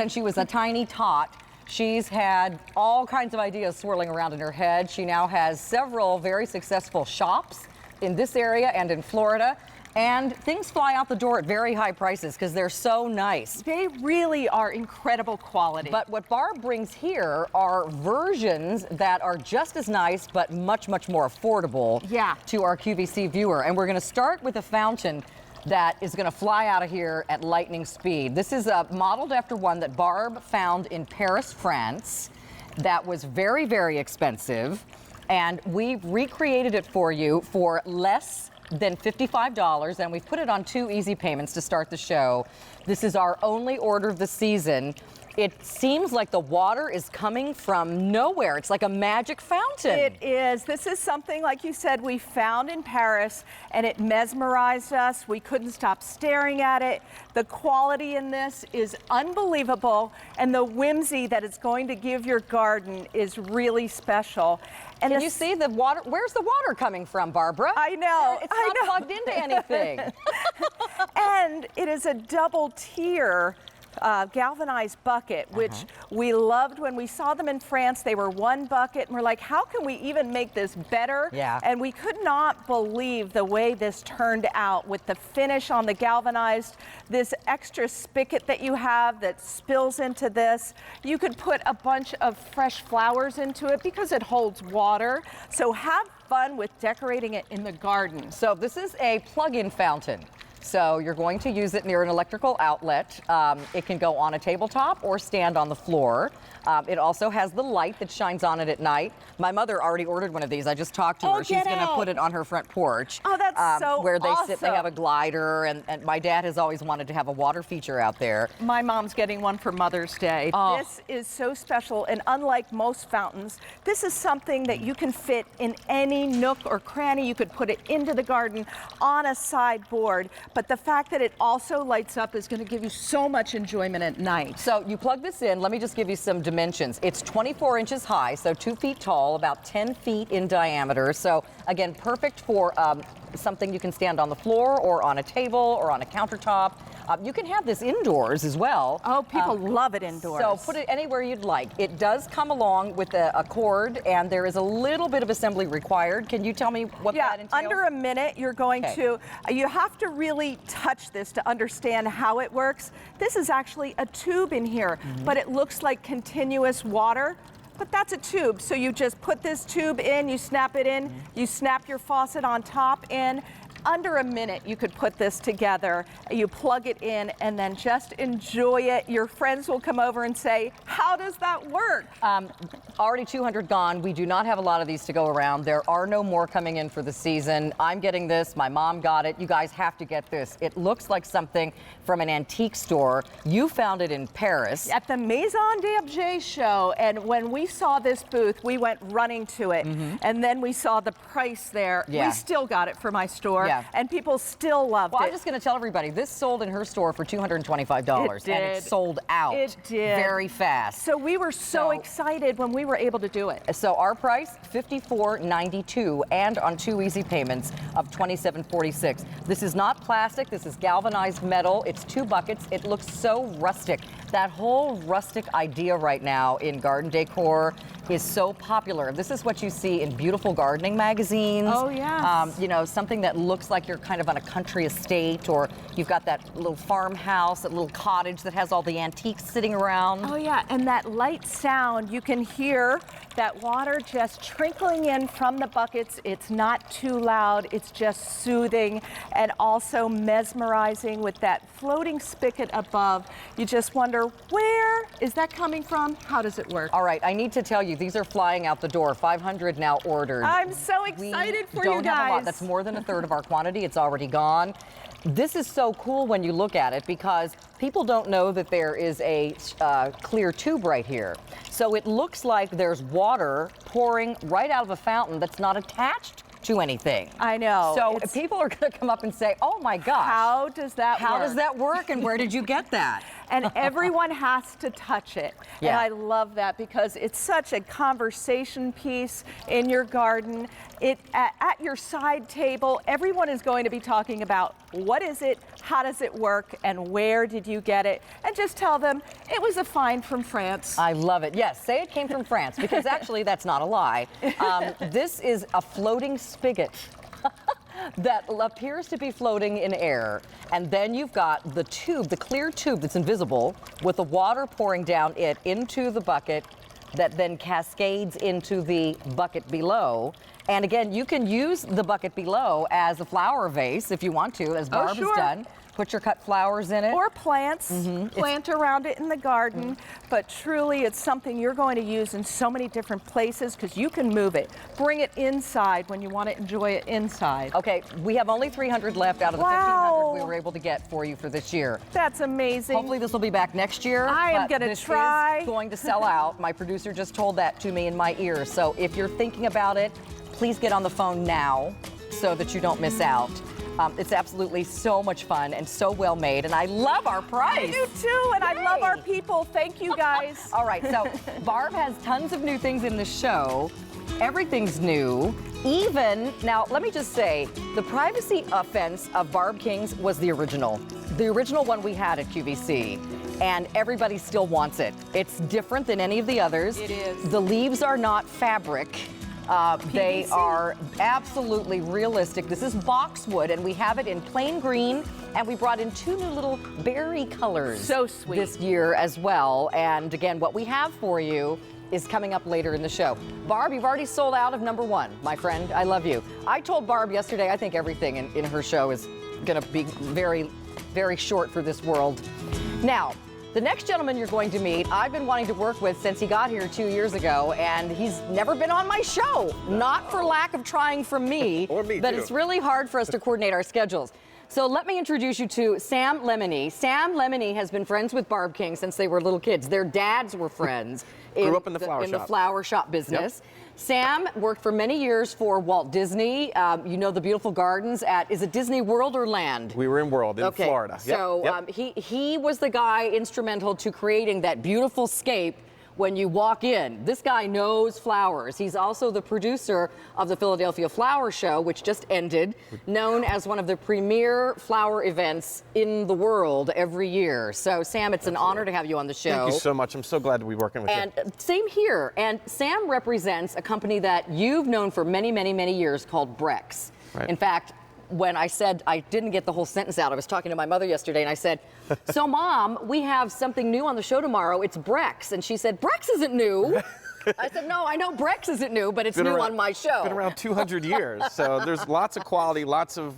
since she was a tiny tot, she's had all kinds of ideas swirling around in her head. She now has several very successful shops in this area and in Florida. And things fly out the door at very high prices because they're so nice. They really are incredible quality. But what Barb brings here are versions that are just as nice, but much, much more affordable to our QVC viewer. And we're going to start with a fountain that is going to fly out of here at lightning speed. This is modeled after one that Barb found in Paris, France, that was very, very expensive. And we've recreated it for you for less than $55, and we've put it on 2 easy payments to start the show. This is our only order of the season. It seems like the water is coming from nowhere. It's like a magic fountain. It is. This is something, like you said, we found in Paris, and it mesmerized us. We couldn't stop staring at it. The quality in this is unbelievable, and the whimsy that it's going to give your garden is really special. And can you see the water? Where's the water coming from, Barbara? I know. It's not plugged into anything. And it is a double tier galvanized bucket, which we loved when we saw them in France. They were 1 bucket, and we're like, how can we even make this better? And we could not believe the way this turned out with the finish on the galvanized, this extra spigot that you have that spills into this. You could put a bunch of fresh flowers into it because it holds water. So have fun with decorating it in the garden. So this is a plug-in fountain. So you're going to use it near an electrical outlet. It can go on a tabletop or stand on the floor. It also has the light that shines on it at night. My mother already ordered one of these. I just talked to her. She's going to put it on her front porch. Oh, that's so where they awesome. sit, they have a glider, and my dad has always wanted to have a water feature out there. My mom's getting one for Mother's Day. This is so special, and unlike most fountains, this is something that you can fit in any nook or cranny. You could put it into the garden on a sideboard. But the fact that it also lights up is going to give you so much enjoyment at night. So you plug this in. Let me just give you some dimensions. It's 24 inches high, so 2 feet tall, about 10 feet in diameter. So again, perfect for something you can stand on the floor or on a table or on a countertop. You can have this indoors as well. Oh, people love it indoors. So put it anywhere you'd like. It does come along with a cord, and there is a little bit of assembly required. Can you tell me what that entails? Under a minute, you're going to, you have to really touch this to understand how it works. This is actually a tube in here, but it looks like continuous water. But that's a tube, so you just put this tube in, you snap it in, you snap your faucet on top in. Under a minute, you could put this together. You plug it in and then just enjoy it. Your friends will come over and say, how does that work? Already 200 gone. We do not have a lot of these to go around. There are no more coming in for the season. I'm getting this. My mom got it. You guys have to get this. It looks like something from an antique store. You found it in Paris. At the Maison d'Objet show. And when we saw this booth, we went running to it. And then we saw the price there. We still got it for my store. And people still loved it. I'm just going to tell everybody, this sold in her store for $225. It did. And it sold out very fast. So we were so excited when we were able to do it. So our price, $54.92, and on 2 easy payments of $27.46. This is not plastic. This is galvanized metal. It's 2 buckets. It looks so rustic. That whole rustic idea right now in garden decor is so popular. This is what you see in beautiful gardening magazines. Oh, yes. You know, something that looks like you're kind of on a country estate, or you've got that little farmhouse, that little cottage that has all the antiques sitting around. Oh, yeah, and that light sound, you can hear that water just trickling in from the buckets. It's not too loud. It's just soothing and also mesmerizing with that floating spigot above. You just wonder, where is that coming from? How does it work? All right, I need to tell you, these are flying out the door. 500 now ordered. I'm so excited for you guys. We don't have a lot. That's more than a third of our quantity. It's already gone. This is so cool when you look at it because people don't know that there is a clear tube right here. So it looks like there's water pouring right out of a fountain that's not attached to anything. I know. So people are going to come up and say, oh my gosh. How does that work? How does that work, and where did you get that? and everyone has to touch it. Yeah. And I love that because it's such a conversation piece in your garden. At your side table, everyone is going to be talking about what is it, how does it work, and where did you get it? And just tell them it was a find from France. I love it. Yes, say it came from France, because actually that's not a lie. This is a floating spigot that appears to be floating in air. And then you've got the tube, the clear tube that's invisible, with the water pouring down it into the bucket that then cascades into the bucket below. And again, you can use the bucket below as a flower vase if you want to, as Barb has done. Put your cut flowers in it. Or plants, plant around it in the garden. But truly, it's something you're going to use in so many different places because you can move it. Bring it inside when you want to enjoy it inside. Okay, we have only 300 left out of the 1,500 we were able to get for you for this year. That's amazing. Hopefully this will be back next year. I am going to try. This is going to sell out. My producer just told that to me in my ear. So if you're thinking about it, please get on the phone now so that you don't miss out. It's absolutely so much fun and so well made, and I love our price. I do too, and I love our people. Thank you, guys. All right, so Barb has tons of new things in the show. Everything's new. Even, now let me just say, the privacy offense of Barb King's was the original one we had at QVC. And everybody still wants it. It's different than any of the others. It is. The leaves are not fabric. They are absolutely realistic. This is boxwood, and we have it in plain green, and we brought in 2 new little berry colors. So sweet. This year as well. And again, what we have for you is coming up later in the show. Barb, you've already sold out of #1, my friend. I love you. I told Barb yesterday, I think everything in her show is going to be very, very short for this world. Now, the next gentleman you're going to meet, I've been wanting to work with since he got here 2 years ago, and he's never been on my show. Not for lack of trying from me, or me but too. It's really hard for us to coordinate our schedules. So let me introduce you to Sam Lemony. Sam Lemony has been friends with Barb King since they were little kids. Their dads were friends. Grew up in the flower shop. In the flower shop business. Yep. Sam worked for many years for Walt Disney. You know the beautiful gardens at, is it Disney World or Land? We were in World in Florida. So he was the guy instrumental to creating that beautiful scape when you walk in. This guy knows flowers. He's also the producer of the Philadelphia Flower Show, which just ended, known as one of the premier flower events in the world every year. So, Sam, it's an honor to have you on the show. Thank you so much. I'm so glad to be working with you. And same here. And Sam represents a company that you've known for many, many, many years called Brex. Right. In fact, when I said I didn't get the whole sentence out, I was talking to my mother yesterday and I said, so Mom, we have something new on the show tomorrow. It's Brex. And she said, Brex isn't new. I said, no, I know Brex isn't new, but it's new on my show. Been around 200 years, so there's lots of quality, lots of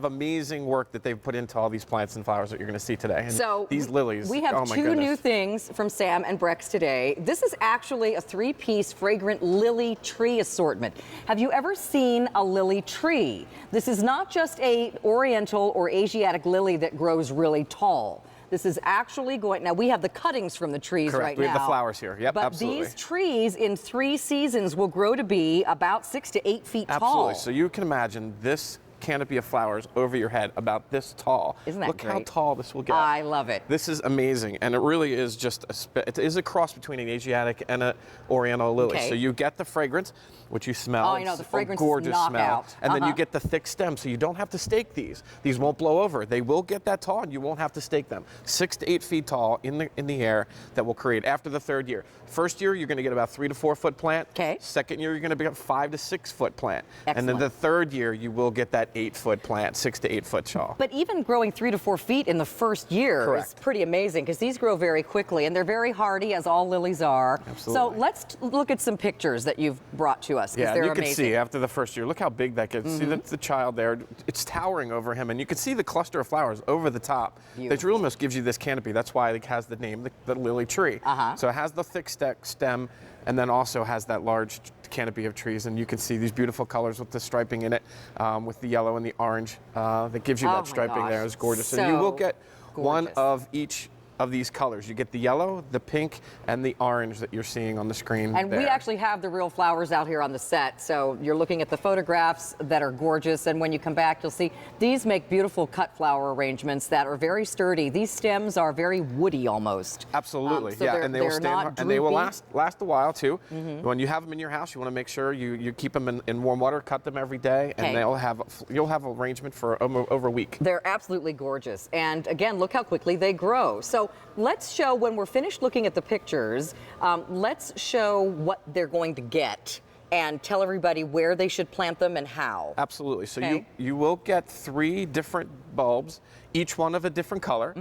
amazing work that they've put into all these plants and flowers that you're going to see today. And so these lilies. We have oh my 2 goodness. new things from Sam and Brex today. This is actually a 3-piece fragrant lily tree assortment. Have you ever seen a lily tree? This is not just a Oriental or Asiatic lily that grows really tall. This is actually going, now we have the cuttings from the trees right now. We have the flowers here, yep, but absolutely. These trees in 3 seasons will grow to be about 6 to 8 feet tall. Absolutely, so you can imagine this canopy of flowers over your head about this tall. Isn't that Look great? how tall this will get. I love it. This is amazing, and it really is just it is a cross between an Asiatic and an Oriental lily. Okay. So you get the fragrance, which you smell. Oh, I know, the It's fragrance a gorgeous is smell. knockout. And then you get the thick stem, so you don't have to stake these. These won't blow over. They will get that tall, and you won't have to stake them. 6 to 8 feet tall in the air that will create after the 3rd year. First year, you're going to get about 3 to 4 foot plant. Okay. Second year, you're going to be a 5 to 6 foot plant. Excellent. And then the 3rd year, you will get that 8 foot plant, 6 to 8 foot tall. But even growing 3 to 4 feet in the first year is pretty amazing because these grow very quickly and they're very hardy, as all lilies are. Absolutely. So let's look at some pictures that you've brought to us. Yeah, they're you can amazing. see after the first year, look how big that gets. See, that's the child there. It's towering over him, and you can see the cluster of flowers over the top. The tree almost gives you this canopy. That's why it has the name, the lily tree. So it has the thick stem, and then also has that large canopy of trees, and you can see these beautiful colors with the striping in it, with the yellow and the orange that gives you that striping there. It's gorgeous. So and you will get one gorgeous. of each of these colors. You get the yellow, the pink, and the orange that you're seeing on the screen. And we actually have the real flowers out here on the set. So you're looking at the photographs that are gorgeous. And when you come back, you'll see these make beautiful cut flower arrangements that are very sturdy. These stems are very woody almost. Absolutely, So yeah, and they will stand, and they will last a while too. When you have them in your house, you want to make sure you keep them in warm water, cut them every day, and you'll have arrangement for over a week. They're absolutely gorgeous. And again, look how quickly they grow. So let's show, when we're finished looking at the pictures, let's show what they're going to get and tell everybody where they should plant them and how. Absolutely. So you will get 3 different bulbs, each one of a different color.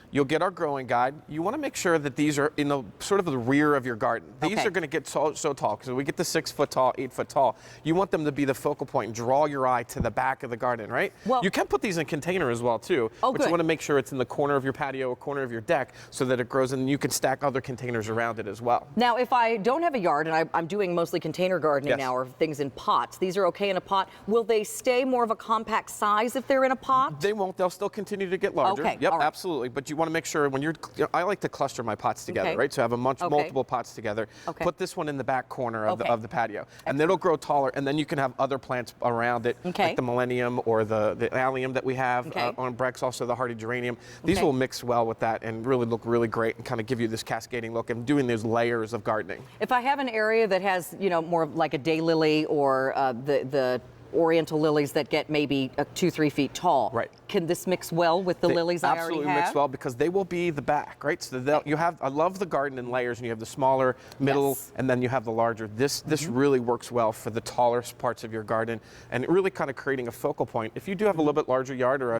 You'll get our growing guide. You want to make sure that these are in the sort of the rear of your garden. These are going to get so tall, because we get the 6 foot tall, 8 foot tall. You want them to be the focal point and draw your eye to the back of the garden, right? Well, you can put these in a container as well too, but you want to make sure it's in the corner of your patio or corner of your deck so that it grows, and you can stack other containers around it as well. Now, if I don't have a yard, and I'm doing mostly container gardening now, or things in pots, these are okay in a pot. Will they stay more of a compact size if they're in a pot? They won't. They'll still continue to get larger. Okay. Yep, absolutely. But you want to make sure when I like to cluster my pots together, right? So I have multiple pots together. Put this one in the back corner of the patio, and it'll grow taller. And then you can have other plants around it, like the Millennium or the Allium that we have on Brex, also the hardy geranium. These will mix well with that and really look really great and kind of give you this cascading look and doing those layers of gardening. If I have an area that has, more of like a daylily or the Oriental lilies that get maybe 2-3 feet tall. Right. Can this mix well with the lilies I already have? Absolutely mix well, because they will be the back, right? So I love the garden in layers, and you have the smaller, middle, and then you have the larger. This really works well for the taller parts of your garden, and really kind of creating a focal point. If you do have a little bit larger yard or